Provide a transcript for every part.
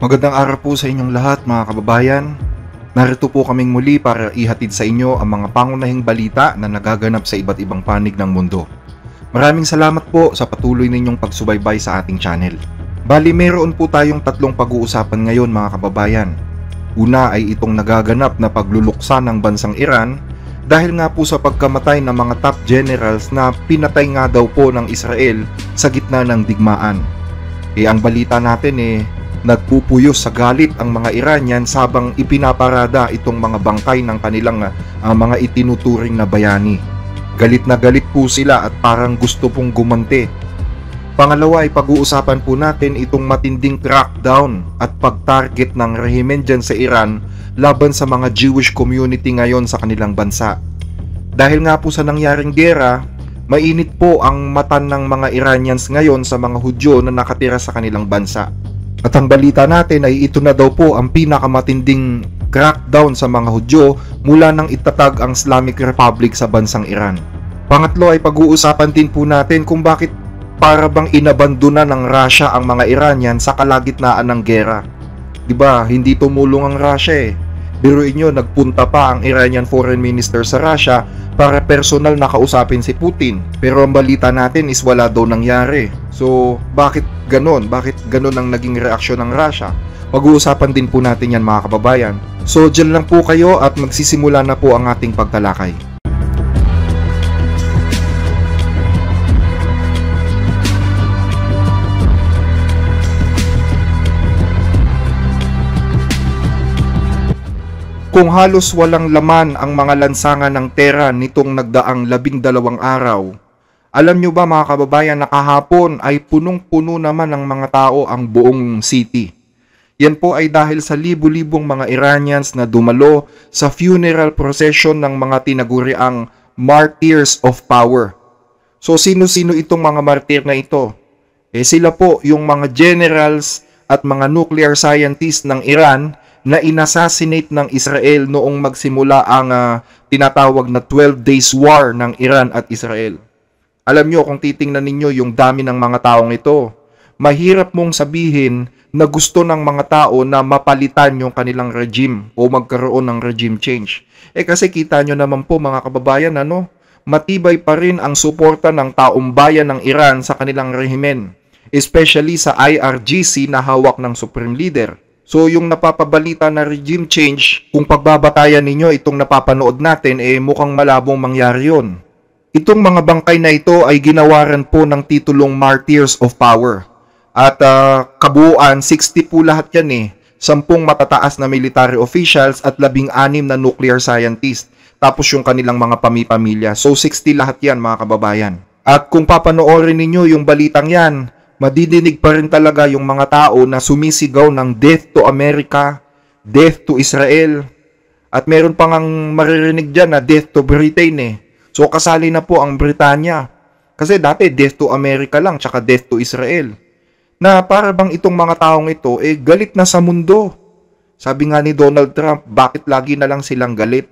Magandang araw po sa inyong lahat mga kababayan. Narito po kaming muli para ihatid sa inyo ang mga pangunahing balita na nagaganap sa iba't ibang panig ng mundo. Maraming salamat po sa patuloy ninyong pagsubaybay sa ating channel. Bali, meron po tayong tatlong pag-uusapan ngayon mga kababayan. Una ay itong nagaganap na pagluluksa ng bansang Iran dahil nga po sa pagkamatay ng mga top generals na pinatay nga daw po ng Israel sa gitna ng digmaan. Ang balita natin nagpupuyos sa galit ang mga Iranian sabang ipinaparada itong mga bangkay ng kanilang mga itinuturing na bayani. Galit na galit po sila at parang gusto pong gumanti. Pangalawa ay pag-uusapan po natin itong matinding crackdown at pag-target ng rehimen dyan sa Iran laban sa mga Jewish community ngayon sa kanilang bansa. Dahil nga po sa nangyaring giyera, mainit po ang mata ng mga Iranians ngayon sa mga Hudyo na nakatira sa kanilang bansa. At ang balita natin ay ito na daw po ang pinakamatinding crackdown sa mga Hudyo mula nang itatag ang Islamic Republic sa bansang Iran. Pangatlo ay pag-uusapan din po natin kung bakit para bang inabandona ng Russia ang mga Iranian sa kalagitnaan ng gera. Diba, hindi tumulong ang Russia Biruin nyo, nagpunta pa ang Iranian Foreign Minister sa Russia para personal na kausapin si Putin. Pero ang balita natin is wala daw nangyari. So, bakit ganon? Bakit ganon ang naging reaksyon ng Russia? Pag-uusapan din po natin yan mga kababayan. So, dyan lang po kayo at magsisimula na po ang ating pagtalakay. Kung halos walang laman ang mga lansangan ng Tehran nitong nagdaang 12 araw, alam nyo ba mga kababayan na kahapon ay punong-puno naman ng mga tao ang buong city. Yan po ay dahil sa libu-libong mga Iranians na dumalo sa funeral procession ng mga tinaguriang Martyrs of Power. So sino-sino itong mga martir na ito? Sila po yung mga generals at mga nuclear scientists ng Iran na inassassinate ng Israel noong magsimula ang tinatawag na 12 Days War ng Iran at Israel. Alam nyo, kung titingnan ninyo yung dami ng mga taong ito, mahirap mong sabihin na gusto ng mga tao na mapalitan yung kanilang regime o magkaroon ng regime change. Kasi kita nyo naman po mga kababayan, matibay pa rin ang suporta ng taong bayan ng Iran sa kanilang rehimen, especially sa IRGC na hawak ng Supreme Leader. So yung napapabalita na regime change, kung pagbabatayan ninyo itong napapanood natin, mukhang malabong mangyari yun. Itong mga bangkay na ito ay ginawaran po ng titulong Martyrs of Power. At kabuuan, 60 po lahat yan 10 matataas na military officials at 16 na nuclear scientists. Tapos yung kanilang mga pamilya. So 60 lahat yan mga kababayan. At kung papanoorin ninyo yung balitang yan, madidinig pa rin talaga yung mga tao na sumisigaw ng death to America, death to Israel, at meron pang maririnig dyan na death to Britain So kasali na po ang Britanya. Kasi dati death to America lang, tsaka death to Israel. Na para bang itong mga taong ito, galit na sa mundo. Sabi nga ni Donald Trump, bakit lagi na lang silang galit?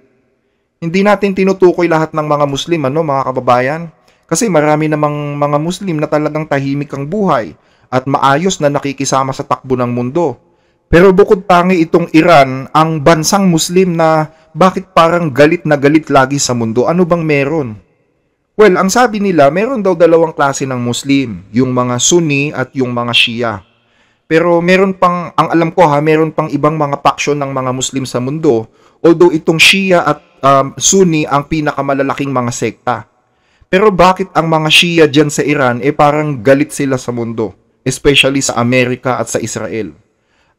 Hindi natin tinutukoy lahat ng mga Muslim, mga kababayan? Kasi marami namang mga Muslim na talagang tahimik ang buhay at maayos na nakikisama sa takbo ng mundo. Pero bukod tangi itong Iran, ang bansang Muslim na bakit parang galit na galit lagi sa mundo? Ano bang meron? Well, ang sabi nila, meron daw dalawang klase ng Muslim, yung mga Sunni at yung mga Shia. Pero meron pang, ang alam ko meron pang ibang mga faction ng mga Muslim sa mundo, although itong Shia at Sunni ang pinakamalalaking mga sekta. Pero bakit ang mga Shia dyan sa Iran parang galit sila sa mundo, especially sa Amerika at sa Israel?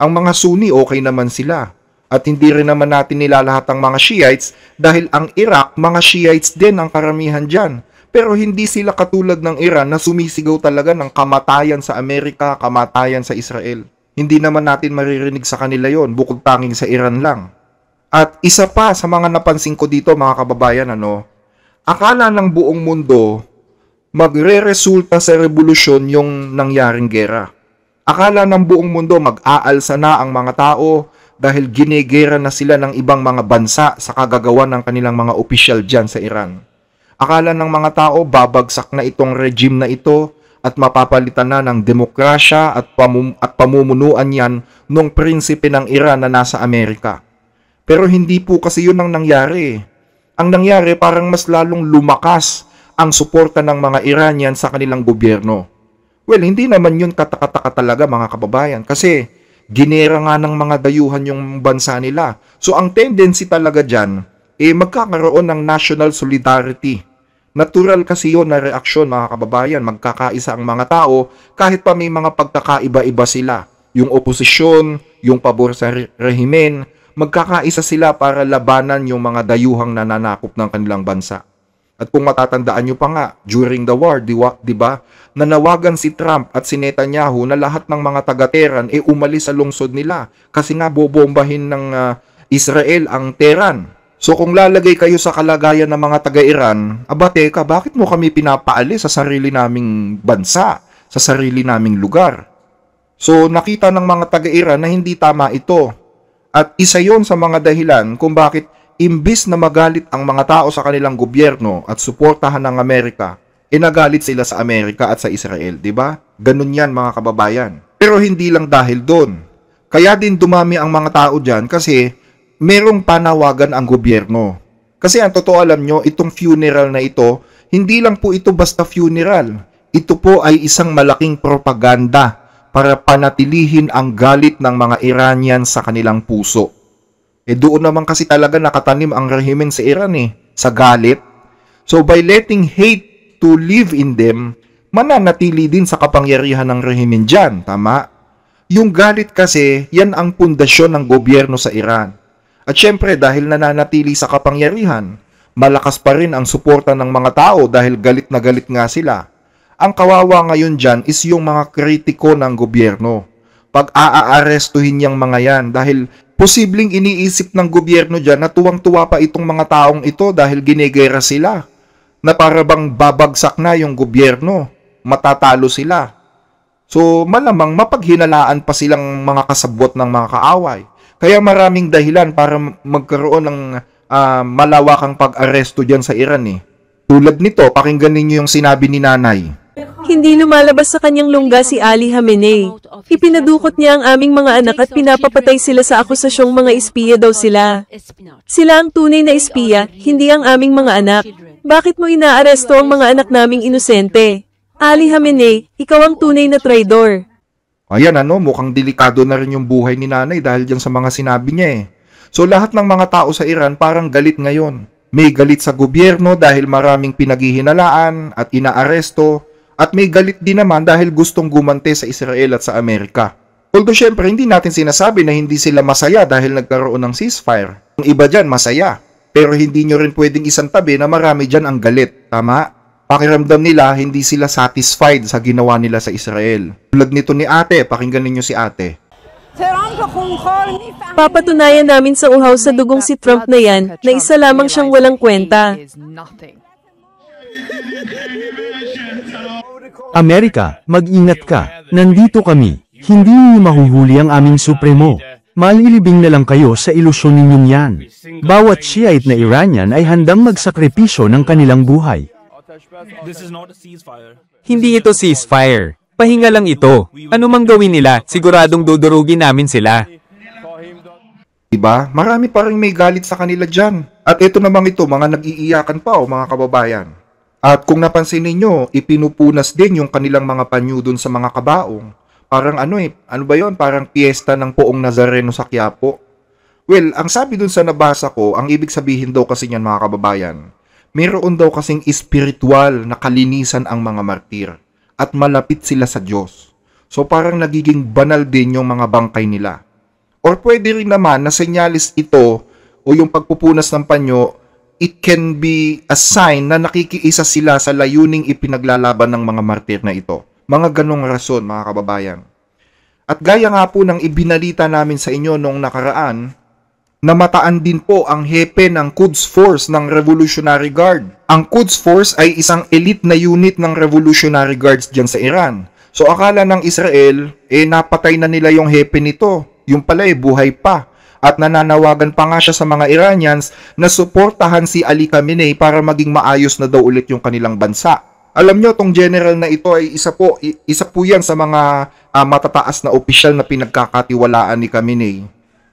Ang mga Sunni okay naman sila. At hindi rin naman natin nilalahat ang mga Shiites dahil ang Iraq, mga Shiites din ang karamihan dyan. Pero hindi sila katulad ng Iran na sumisigaw talaga ng kamatayan sa Amerika, kamatayan sa Israel. Hindi naman natin maririnig sa kanila yon, bukod tanging sa Iran lang. At isa pa sa mga napansin ko dito mga kababayan, akala ng buong mundo, magre-resulta sa revolusyon yung nangyaring gera. Akala ng buong mundo mag-aalsa na ang mga tao dahil ginegera na sila ng ibang mga bansa sa kagagawa ng kanilang mga opisyal dyan sa Iran. Akala ng mga tao babagsak na itong regime na ito at mapapalitan na ng demokrasya at pamumunuan yan ng prinsipe ng Iran na nasa Amerika. Pero hindi po kasi yun ang nangyari. Ang nangyari parang mas lalong lumakas ang suporta ng mga Iranian sa kanilang gobyerno. Well, hindi naman yun katakataka talaga mga kababayan kasi ginera nga ng mga dayuhan yung bansa nila. So ang tendency talaga dyan, magkakaroon ng national solidarity. Natural kasi yun na reaksyon mga kababayan, magkakaisa ang mga tao kahit pa may mga pagkakaiba-iba sila. Yung oposisyon, yung pabor sa rehimen, magkakaisa sila para labanan yung mga dayuhang nananakop ng kanilang bansa. At kung matatandaan nyo pa nga, during the war, di ba, nanawagan si Trump at si Netanyahu na lahat ng mga taga-Tehran umalis sa lungsod nila kasi nga bobombahin ng Israel ang Tehran. So kung lalagay kayo sa kalagayan ng mga taga-Iran, teka, bakit mo kami pinapaalis sa sarili naming bansa, sa sarili naming lugar? So nakita ng mga taga-Iran na hindi tama ito. At isa yon sa mga dahilan kung bakit imbis na magalit ang mga tao sa kanilang gobyerno at suportahan ng Amerika, nagalit sila sa Amerika at sa Israel, di ba? Ganun yan mga kababayan. Pero hindi lang dahil doon. Kaya din dumami ang mga tao dyan kasi merong panawagan ang gobyerno. Kasi ang totoo alam nyo, itong funeral na ito, hindi lang po ito basta funeral. Ito po ay isang malaking propaganda para panatilihin ang galit ng mga Iranian sa kanilang puso. Doon naman kasi talaga nakatanim ang rehimen sa Iran sa galit. So by letting hate to live in them, mananatili din sa kapangyarihan ng rehimen dyan, tama? Yung galit kasi, yan ang pundasyon ng gobyerno sa Iran. At syempre dahil nananatili sa kapangyarihan, malakas pa rin ang suporta ng mga tao dahil galit na galit nga sila. Ang kawawa ngayon dyan is yung mga kritiko ng gobyerno. Pag aaarestuhin niyang mga yan dahil posibleng iniisip ng gobyerno dyan na tuwang-tuwa pa itong mga taong ito dahil ginigera sila. Na para bang babagsak na yung gobyerno, matatalo sila. So malamang mapaghinalaan pa silang mga kasabwat ng mga kaaway. Kaya maraming dahilan para magkaroon ng malawakang pag-aresto dyan sa Iran Tulad nito, pakinggan ninyo yung sinabi ni nanay. Hindi lumalabas sa kanyang lungga si Ali Khamenei. Ipinadukot niya ang aming mga anak at pinapapatay sila sa akusasyong mga espiya daw sila. Sila ang tunay na espiya, hindi ang aming mga anak. Bakit mo inaaresto ang mga anak naming inosente? Ali Khamenei, ikaw ang tunay na traidor. Ayan mukhang delikado na rin yung buhay ni nanay dahil dyan sa mga sinabi niya So lahat ng mga tao sa Iran parang galit ngayon. May galit sa gobyerno dahil maraming pinaghihinalaan at inaaresto. At may galit din naman dahil gustong gumante sa Israel at sa Amerika. Although syempre hindi natin sinasabi na hindi sila masaya dahil nagkaroon ng ceasefire. Ang iba dyan masaya. Pero hindi nyo rin pwedeng isantabi na marami dyan ang galit. Tama? Pakiramdam nila hindi sila satisfied sa ginawa nila sa Israel. Tulad nito ni ate, pakinggan ninyo si ate. Papatunayan namin sa uhaw sa dugong si Trump na yan na isa lamang siyang walang kwenta. Amerika, mag-ingat ka. Nandito kami. Hindi niyo mahuhuli ang aming supremo. Malilibing na lang kayo sa ilusyon ninyong yan. Bawat Shiite na Iranian ay handang magsakripisyo ng kanilang buhay. Hindi ito ceasefire. Pahinga lang ito. Ano mang gawin nila, siguradong dudurugin namin sila. Diba? Marami pa rin may galit sa kanila dyan. At ito namang ito, mga nag-iiyakan pa mga kababayan. At kung napansin ninyo, ipinupunas din yung kanilang mga panyo dun sa mga kabaong. Parang ano ba yon? Parang piyesta ng Poong Nazareno sa Quiapo. Well, ang sabi dun sa nabasa ko, ang ibig sabihin daw kasi niyan mga kababayan, mayroon daw kasing espiritual na kalinisan ang mga martir at malapit sila sa Diyos. So parang nagiging banal din yung mga bangkay nila. Or pwede rin naman na senyalis ito o yung pagpupunas ng panyo, it can be a sign na nakikiisa sila sa layuning ipinaglalaban ng mga martir na ito. Mga ganong rason, mga kababayan. At gaya nga po ng ibinalita namin sa inyo noong nakaraan, namataan din po ang hepe ng Quds Force ng Revolutionary Guard. Ang Quds Force ay isang elite na unit ng Revolutionary Guards dyan sa Iran. So akala ng Israel, napatay na nila yung hepe nito. Yung pala buhay pa. At nananawagan pa nga siya sa mga Iranians na suportahan si Ali Khamenei para maging maayos na daw ulit yung kanilang bansa. Alam nyo, tong general na ito ay isa po yan sa mga matataas na opisyal na pinagkakatiwalaan ni Khamenei.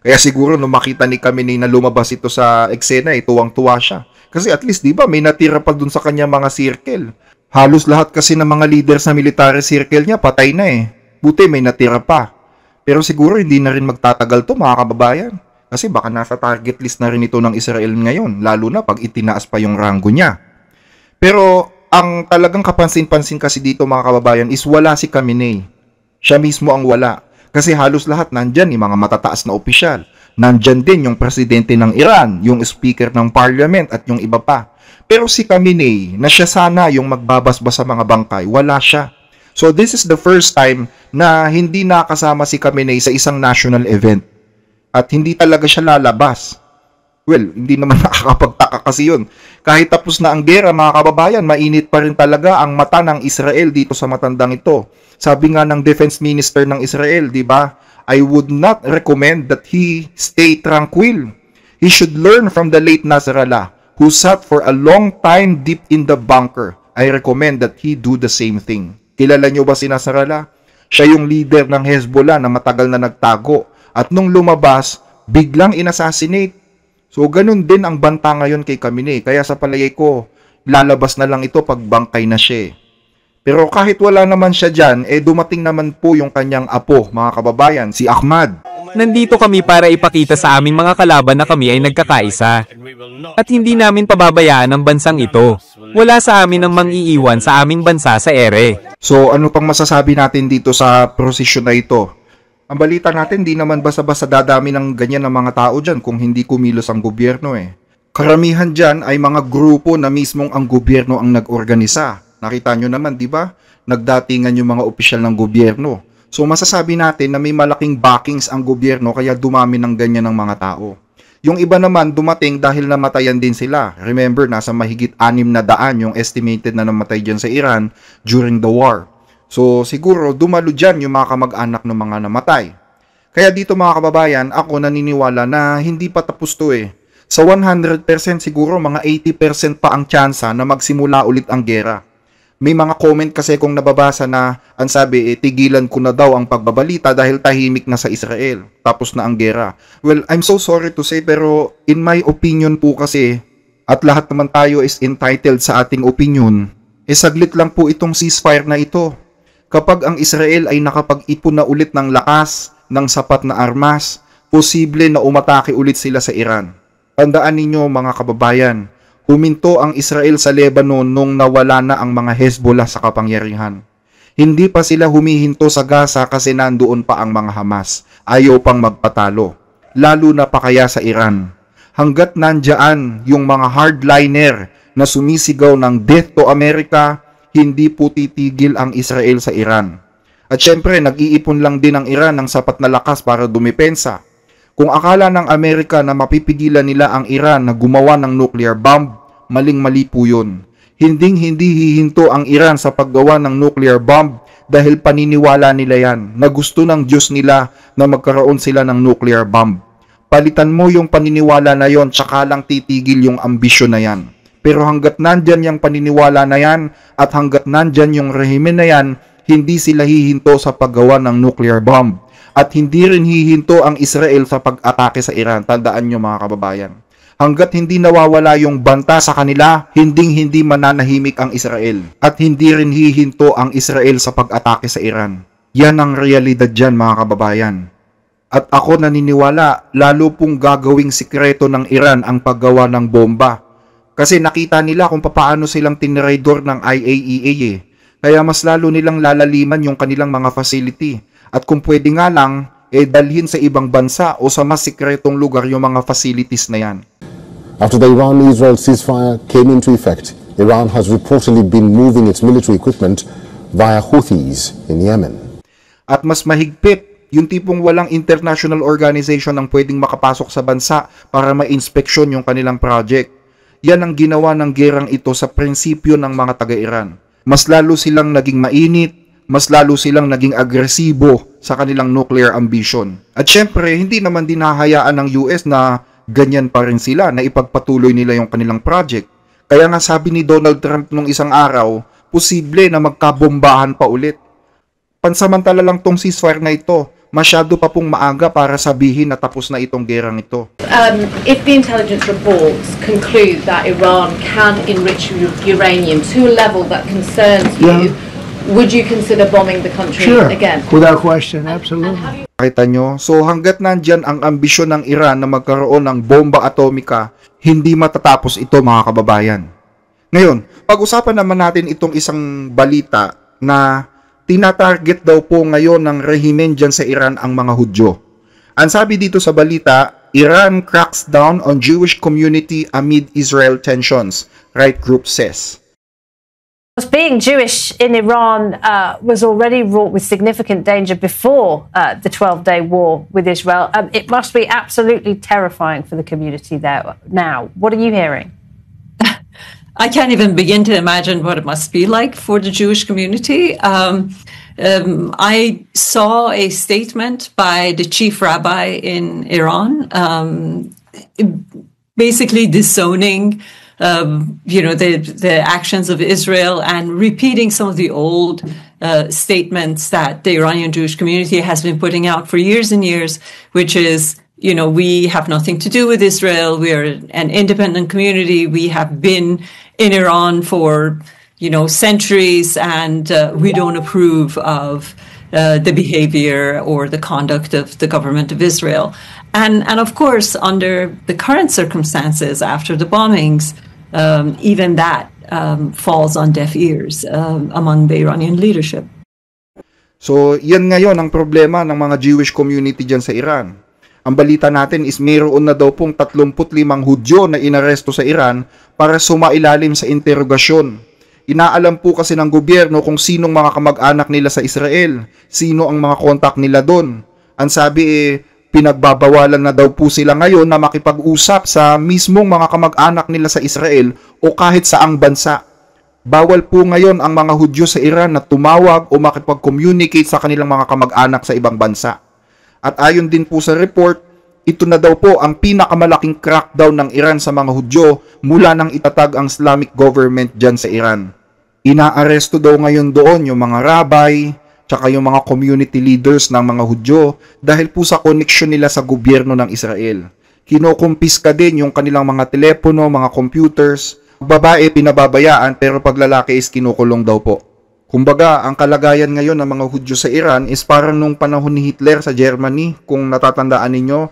Kaya siguro nung makita ni Khamenei na lumabas ito sa eksena, tuwang-tuwa siya. Kasi at least, di ba, may natira pa dun sa kanya mga circle. Halos lahat kasi ng mga leader sa military circle niya, patay na eh. Buti may natira pa. Pero siguro hindi na rin magtatagal to, mga kababayan. Kasi baka nasa target list na rin ito ng Israel ngayon, lalo na pag itinaas pa yung ranggo niya. Pero ang talagang kapansin-pansin kasi dito, mga kababayan, is wala si Khamenei. Siya mismo ang wala. Kasi halos lahat nandyan, yung mga matataas na opisyal. Nandyan din yung presidente ng Iran, yung speaker ng parliament at yung iba pa. Pero si Khamenei, na siya sana yung magbabasbas sa mga bangkay, wala siya. So this is the first time na hindi nakasama si Khamenei sa isang national event. At hindi talaga siya lalabas. Well, hindi naman nakakapagtaka kasi yun. Kahit tapos na ang gera, mga kababayan, mainit pa rin talaga ang mata ng Israel dito sa matandang ito. Sabi nga ng Defense Minister ng Israel, di ba? I would not recommend that he stay tranquil. He should learn from the late Nasrallah, who sat for a long time deep in the bunker. I recommend that he do the same thing. Kilala nyo ba si Nasrallah? Siya yung leader ng Hezbollah na matagal na nagtago. At nung lumabas, biglang inassassinate. So, ganun din ang banta ngayon kay Khamenei. Kaya sa palagay ko, lalabas na lang ito pag bangkay na siya. Pero kahit wala naman siya dyan, dumating naman po yung kanyang apo, mga kababayan, si Ahmad. Nandito kami para ipakita sa aming mga kalaban na kami ay nagkakaisa. At hindi namin pababayaan ang bansang ito. Wala sa amin ang mang-iiwan sa aming bansa sa ere. So, ano pang masasabi natin dito sa prosesyon na ito? Ang balita natin, di naman basta-basta dadami ng ganyan ng mga tao dyan kung hindi kumilos ang gobyerno eh. Karamihan dyan ay mga grupo na mismong ang gobyerno ang nag-organisa. Nakita nyo naman, di ba? Nagdatingan yung mga opisyal ng gobyerno. So masasabi natin na may malaking backings ang gobyerno kaya dumami ng ganyan ng mga tao. Yung iba naman dumating dahil namatayan din sila. Remember, nasa mahigit 600 yung estimated na namatay dyan sa Iran during the war. So, siguro, dumalo dyan yung mga kamag-anak ng mga namatay. Kaya dito mga kababayan, ako naniniwala na hindi pa tapos to eh. Sa 100% siguro, mga 80% pa ang tsansa na magsimula ulit ang gera. May mga comment kasi kung nababasa na, ang sabi, tigilan ko na daw ang pagbabalita dahil tahimik na sa Israel. Tapos na ang gera. Well, I'm so sorry to say, pero in my opinion po kasi, at lahat naman tayo is entitled sa ating opinion, saglit lang po itong ceasefire na ito. Kapag ang Israel ay nakapag-ipon na ulit ng lakas, ng sapat na armas, posible na umatake ulit sila sa Iran. Tandaan ninyo mga kababayan, huminto ang Israel sa Lebanon nung nawala na ang mga Hezbollah sa kapangyarihan. Hindi pa sila humihinto sa Gaza kasi nandoon pa ang mga Hamas. Ayaw pang magpatalo. Lalo na pa kaya sa Iran. Hanggat nandyan yung mga hardliner na sumisigaw ng death to America, hindi po titigil ang Israel sa Iran. At syempre, nag-iipon lang din ang Iran ng sapat na lakas para dumepensa. Kung akala ng Amerika na mapipigilan nila ang Iran na gumawa ng nuclear bomb, maling-mali po yun. Hinding-hindi hihinto ang Iran sa paggawa ng nuclear bomb dahil paniniwala nila yan na gusto ng Diyos nila na magkaroon sila ng nuclear bomb. Palitan mo yung paniniwala na yon, tsaka lang titigil yung ambisyon na yan. Pero hanggat nandyan yung paniniwala na yan at hanggat nandyan yung rehimen na yan, hindi sila hihinto sa paggawa ng nuclear bomb. At hindi rin hihinto ang Israel sa pag-atake sa Iran. Tandaan nyo mga kababayan. Hanggat hindi nawawala yung banta sa kanila, hindi mananahimik ang Israel. At hindi rin hihinto ang Israel sa pag-atake sa Iran. Yan ang realidad dyan mga kababayan. At ako naniniwala, lalo pong gagawing sikreto ng Iran ang paggawa ng bomba. Kasi nakita nila kung paano silang tinraidor ng IAEA eh. Kaya mas lalo nilang lalaliman yung kanilang mga facility. At kung pwede nga lang, dalhin sa ibang bansa o sa mas sikretong lugar yung mga facilities na yan. After the Iran-Israel ceasefire came into effect, Iran has reportedly been moving its military equipment via Houthis in Yemen. At mas mahigpit, yung tipong walang international organization ang pwedeng makapasok sa bansa para ma-inspeksyon yung kanilang project. Yan ang ginawa ng gerang ito sa prinsipyo ng mga taga-Iran. Mas lalo silang naging mainit, mas lalo silang naging agresibo sa kanilang nuclear ambition. At syempre, hindi naman din hahayaan ng US na ganyan pa rin sila, na ipagpatuloy nila yung kanilang project. Kaya nga sabi ni Donald Trump nung isang araw, posible na magkabombahan pa ulit. Pansamantala lang tong ceasefire na ito. Masyado pa pong maaga para sabihin na tapos na itong gerang ito. If the intelligence reports conclude that Iran can enrich uranium to a level that concerns you, would you consider bombing the country again? Without question, absolutely. Kita nyo? So hanggat nandyan ang ambisyon ng Iran na magkaroon ng bomba atomika, hindi matatapos ito mga kababayan. Ngayon, pag-usapan naman natin itong isang balita na tinatarget daw po ngayon ng rehimen dyan sa Iran ang mga Hudyo. Ang sabi dito sa balita, Iran cracks down on Jewish community amid Israel tensions, right group says. Being Jewish in Iran was already wrought with significant danger before the 12-day war with Israel. It must be absolutely terrifying for the community there now. What are you hearing? I can't even begin to imagine what it must be like for the Jewish community. I saw a statement by the chief rabbi in Iran, basically disowning, the actions of Israel and repeating some of the old statements that the Iranian Jewish community has been putting out for years and years, which is, we have nothing to do with Israel. We are an independent community. We have been in Iran for, centuries, and we don't approve of the behavior or the conduct of the government of Israel. And of course, under the current circumstances after the bombings, even that falls on deaf ears among the Iranian leadership. So, yan ngayon ang problema ng mga Jewish community dyan sa Iran. Ang balita natin is mayroon na daw pong 35 Hudyo na inaresto sa Iran para sumailalim sa interogasyon. Inaalam po kasi ng gobyerno kung sinong mga kamag-anak nila sa Israel, sino ang mga kontak nila doon. Ang sabi pinagbabawalan na daw po sila ngayon na makipag-usap sa mismong mga kamag-anak nila sa Israel o kahit saang bansa. Bawal po ngayon ang mga Hudyo sa Iran na tumawag o makipag-communicate sa kanilang mga kamag-anak sa ibang bansa. At ayon din po sa report, ito na daw po ang pinakamalaking crackdown ng Iran sa mga Hudyo mula nang itatag ang Islamic government dyan sa Iran. Inaaresto daw ngayon doon yung mga rabbi, tsaka yung mga community leaders ng mga Hudyo dahil po sa connection nila sa gobyerno ng Israel. Kinokumpiska din yung kanilang mga telepono, mga computers. Babae pinababayaan pero pag lalaki is kinukulong daw po. Kumbaga, ang kalagayan ngayon ng mga Hudyo sa Iran is parang nung panahon ni Hitler sa Germany, kung natatandaan ninyo,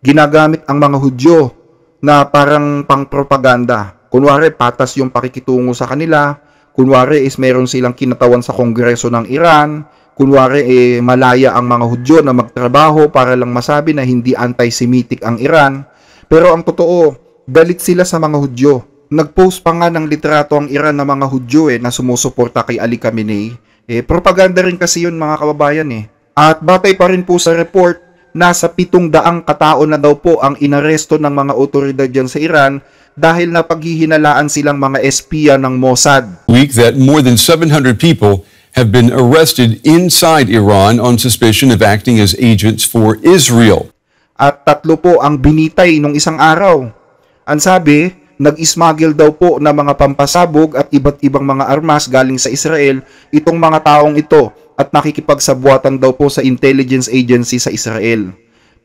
ginagamit ang mga Hudyo na parang pang-propaganda. Kunwari, patas yung pakikitungo sa kanila. Kunwari, is meron silang kinatawan sa Kongreso ng Iran. Kunwari, malaya ang mga Hudyo na magtrabaho para lang masabi na hindi anti-Semitic ang Iran. Pero ang totoo, galit sila sa mga Hudyo. Nag-post pa nga ng literato ang Iran na mga Hudyo na sumusuporta kay Ali Khamenei. Propaganda rin kasi yun mga kababayan At batay pa rin po sa report, nasa 700 katao na daw po ang inaresto ng mga otoridad dyan sa Iran dahil napaghihinalaan silang mga espiya ng Mossad. Week that more than 700 people have been arrested inside Iran on suspicion of acting as agents for Israel. At 3 po ang binitay nung isang araw. Ang sabi, nag-smuggle daw po na mga pampasabog at iba't ibang mga armas galing sa Israel itong mga taong ito at nakikipagsabuatan daw po sa intelligence agency sa Israel.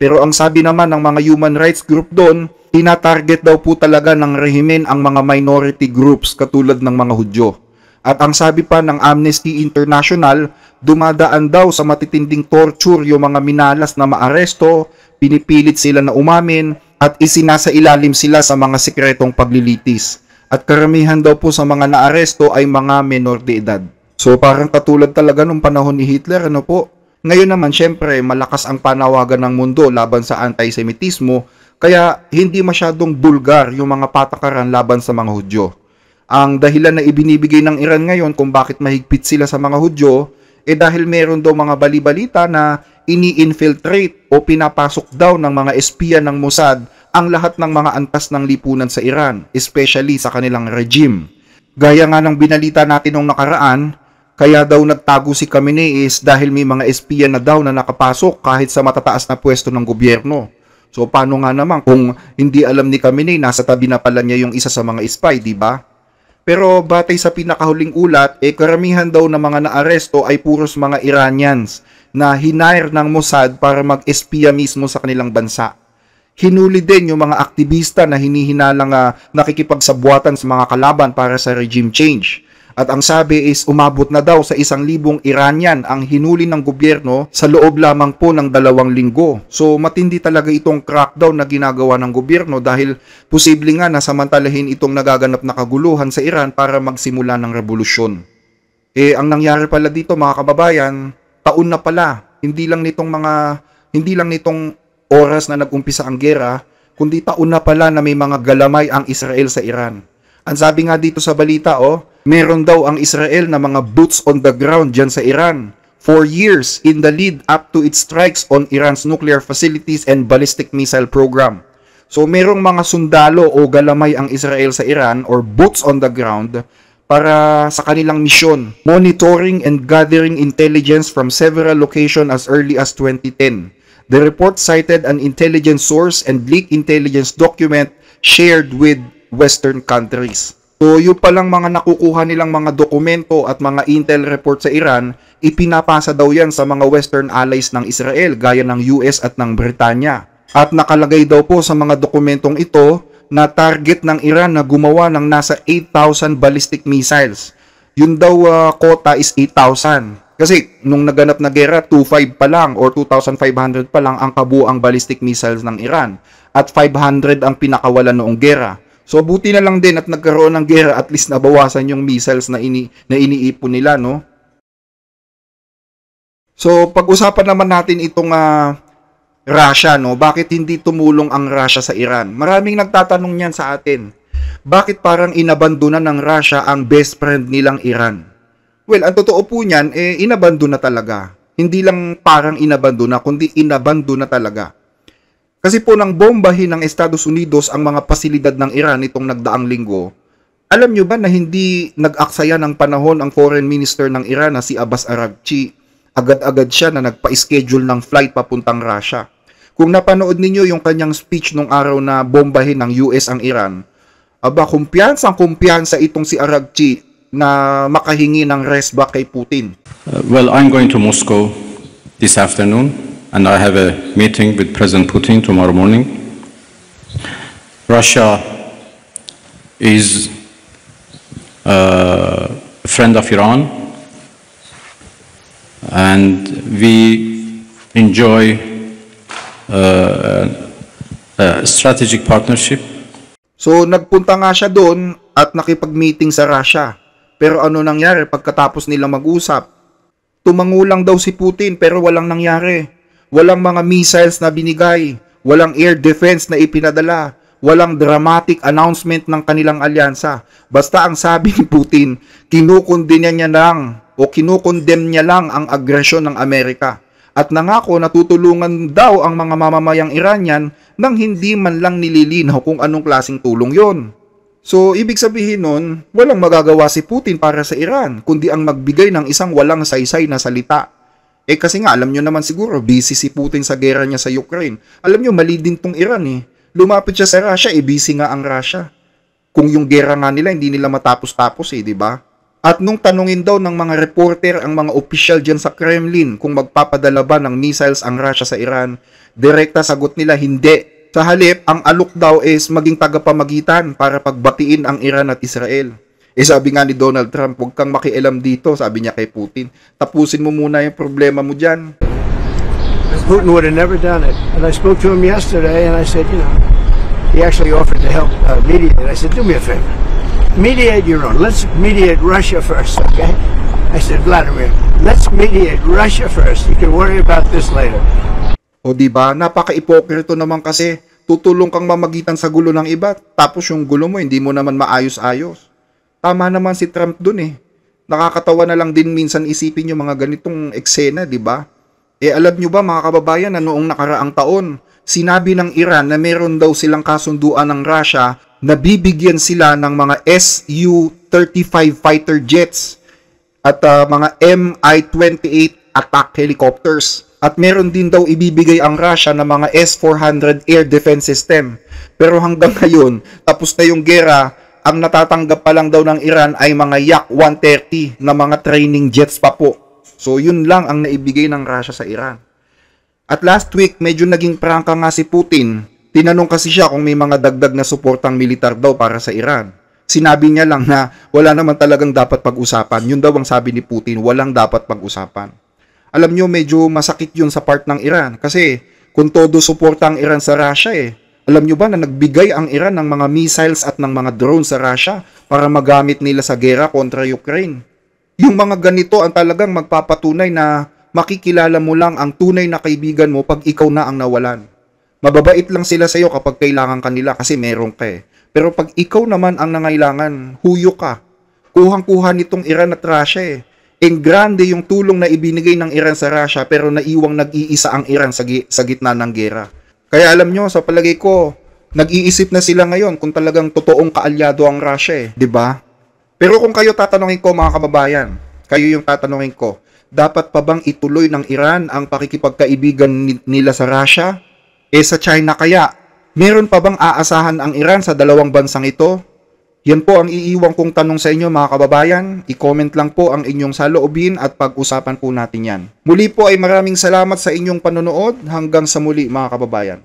Pero ang sabi naman ng mga human rights group doon, tinatarget daw po talaga ng rehimen ang mga minority groups katulad ng mga Hudyo. At ang sabi pa ng Amnesty International, dumadaan daw sa matitinding torture yung mga minalas na maaresto, pinipilit sila na umamin, at isinasailalim sila sa mga sikretong paglilitis. At karamihan daw po sa mga naaresto ay mga menor de edad. So parang katulad talaga nung panahon ni Hitler, ano po? Ngayon naman, syempre, malakas ang panawagan ng mundo laban sa antisemitismo, kaya hindi masyadong bulgar yung mga patakaran laban sa mga Hudyo. Ang dahilan na ibinibigay ng Iran ngayon kung bakit mahigpit sila sa mga Hudyo, dahil meron daw mga bali-balita na ini-infiltrate o pinapasok daw ng mga espiya ng Mossad ang lahat ng mga antas ng lipunan sa Iran, especially sa kanilang regime. Gaya nga ng binalita natin nung nakaraan, kaya daw nagtago si Khamenei is dahil may mga espiya na daw na nakapasok kahit sa matataas na pwesto ng gobyerno. So paano nga naman kung hindi alam ni Khamenei, nasa tabi na pala niya yung isa sa mga spy, di ba? Pero batay sa pinakahuling ulat, karamihan daw na mga naaresto ay puros mga Iranians na hinire ng Mossad para mag-espiya mismo sa kanilang bansa. Hinuli din yung mga aktivista na hinihinalang nakikipagsabwatan sa mga kalaban para sa regime change. At ang sabi is umabot na daw sa 1,000 Iranian ang hinuli ng gobyerno sa loob lamang po ng 2 linggo. So matindi talaga itong crackdown na ginagawa ng gobyerno dahil posible nga na samantalahin itong nagaganap na kaguluhan sa Iran para magsimula ng revolusyon. Ang nangyari pala dito mga kababayan, taon na pala. Hindi lang nitong oras na nag-umpisa ang gera, kundi taon na pala na may mga galamay ang Israel sa Iran. Ang sabi nga dito sa balita, meron daw ang Israel na mga boots on the ground dyan sa Iran for years in the lead up to its strikes on Iran's nuclear facilities and ballistic missile program. So merong mga sundalo o galamay ang Israel sa Iran or boots on the ground para sa kanilang misyon, monitoring and gathering intelligence from several locations as early as 2010. The report cited an intelligence source and leaked intelligence document shared with Western countries. So yung palang mga nakukuha nilang mga dokumento at mga intel report sa Iran, ipinapasa daw yan sa mga Western allies ng Israel gaya ng US at ng Britanya. At nakalagay daw po sa mga dokumentong ito na target ng Iran na gumawa ng nasa 8,000 ballistic missiles. Yun daw quota is 8,000. Kasi nung naganap na gera, 2,500 pa lang or 2,500 pa lang ang kabuang ballistic missiles ng Iran. At 500 ang pinakawalan noong gera. So buti na lang din at nagkaroon ng gera, at least nabawasan yung missiles na iniipon nila, no? So pag-usapan naman natin itong Russia, no? Bakit hindi tumulong ang Russia sa Iran? Maraming nagtatanong niyan sa atin. Bakit parang inabandona ng Russia ang best friend nilang Iran? Well, ang totoo po niyan, inabandona talaga. Hindi lang parang inabandona, kundi inabandona talaga. Kasi po nang bombahin ng Estados Unidos ang mga pasilidad ng Iran itong nagdaang linggo, alam nyo ba na hindi nag-aksaya ng panahon ang foreign minister ng Iran na si Abbas Araghchi? Agad-agad siya na nagpa-schedule ng flight papuntang Russia. Kung napanood ninyo yung kanyang speech nung araw na bombahin ng US ang Iran, kumpiyansa itong si Araghchi na makahingi ng rest back kay Putin. Well, I'm going to Moscow this afternoon. And I have a meeting with President Putin tomorrow morning. Russia is a friend of Iran, and we enjoy a strategic partnership. So nagpunta nga siya doon at nakipag-meeting sa Russia. Pero ano nangyari pagkatapos nila mag-usap? Tumangulang daw si Putin pero walang nangyari. Walang mga missiles na binigay, walang air defense na ipinadala, walang dramatic announcement ng kanilang alyansa. Basta ang sabi ni Putin, kinukondem niya lang ang agresyon ng Amerika. At nangako na tutulungan daw ang mga mamamayang Iranian nang hindi man lang nililinaw kung anong klaseng tulong yon. So, ibig sabihin nun, walang magagawa si Putin para sa Iran, kundi ang magbigay ng isang walang saysay na salita. Kasi nga, alam nyo naman siguro, busy si Putin sa gera niya sa Ukraine. Alam nyo, mali din tong Iran Lumapit siya sa Russia, busy nga ang Russia. Kung yung gera nga nila, hindi nila matapos-tapos di ba? At nung tanungin daw ng mga reporter ang mga opisyal dyan sa Kremlin kung magpapadala ba ng missiles ang Russia sa Iran, direkta sagot nila hindi. Sa halip, ang alok daw is maging tagapamagitan para pagbatiin ang Iran at Israel. Sabi nga ni Donald Trump, huwag kang makialam dito, sabi niya kay Putin. Tapusin mo muna yung problema mo dyan. Putin would have never done it. And I spoke to him yesterday and I said, he actually offered to help mediate. I said, do me a favor. Mediate your own. Let's mediate Russia first, okay? I said, Vladimir, let's mediate Russia first. You can worry about this later. O diba, napaka-ipokrito naman kasi tutulong kang mamagitan sa gulo ng iba, tapos yung gulo mo hindi mo naman maayos-ayos. Tama naman si Trump dun Nakakatawa na lang din minsan isipin yung mga ganitong eksena, di ba? Alam nyo ba mga kababayan na noong nakaraang taon, sinabi ng Iran na meron daw silang kasunduan ng Russia na bibigyan sila ng mga Su-35 fighter jets at mga Mi-28 attack helicopters. At meron din daw ibibigay ang Russia ng mga S-400 air defense system. Pero hanggang ngayon, tapos na yung gera, ang natatanggap pa lang daw ng Iran ay mga Yak-130 na mga training jets pa po. So yun lang ang naibigay ng Russia sa Iran. At last week, medyo naging prangka nga si Putin. Tinanong kasi siya kung may mga dagdag na suportang militar daw para sa Iran. Sinabi niya lang na wala naman talagang dapat pag-usapan. Yun daw ang sabi ni Putin, walang dapat pag-usapan. Alam nyo, medyo masakit yun sa part ng Iran. Kasi kung todo suporta ang Iran sa Russia alam nyo ba na nagbigay ang Iran ng mga missiles at ng mga drones sa Russia para magamit nila sa gera kontra Ukraine? Yung mga ganito ang talagang magpapatunay na makikilala mo lang ang tunay na kaibigan mo pag ikaw na ang nawalan. Mababait lang sila sa iyo kapag kailangan kanila kasi meron ka Pero pag ikaw naman ang nangailangan, huyo ka. Kuhang-kuha nitong Iran at Russia grande yung tulong na ibinigay ng Iran sa Russia pero naiwang nag-iisa ang Iran sa gitna ng gera. Kaya alam nyo, sa palagay ko, nag-iisip na sila ngayon kung talagang totoong kaalyado ang Russia, di ba? Pero kung kayo tatanungin ko mga kababayan, kayo yung tatanungin ko, dapat pa bang ituloy ng Iran ang pakikipagkaibigan nila sa Russia? Sa China kaya, meron pa bang aasahan ang Iran sa dalawang bansang ito? Yan po ang iiwang kong tanong sa inyo mga kababayan. I-comment lang po ang inyong saloobin at pag-usapan po natin yan. Muli po ay maraming salamat sa inyong panonood. Hanggang sa muli mga kababayan.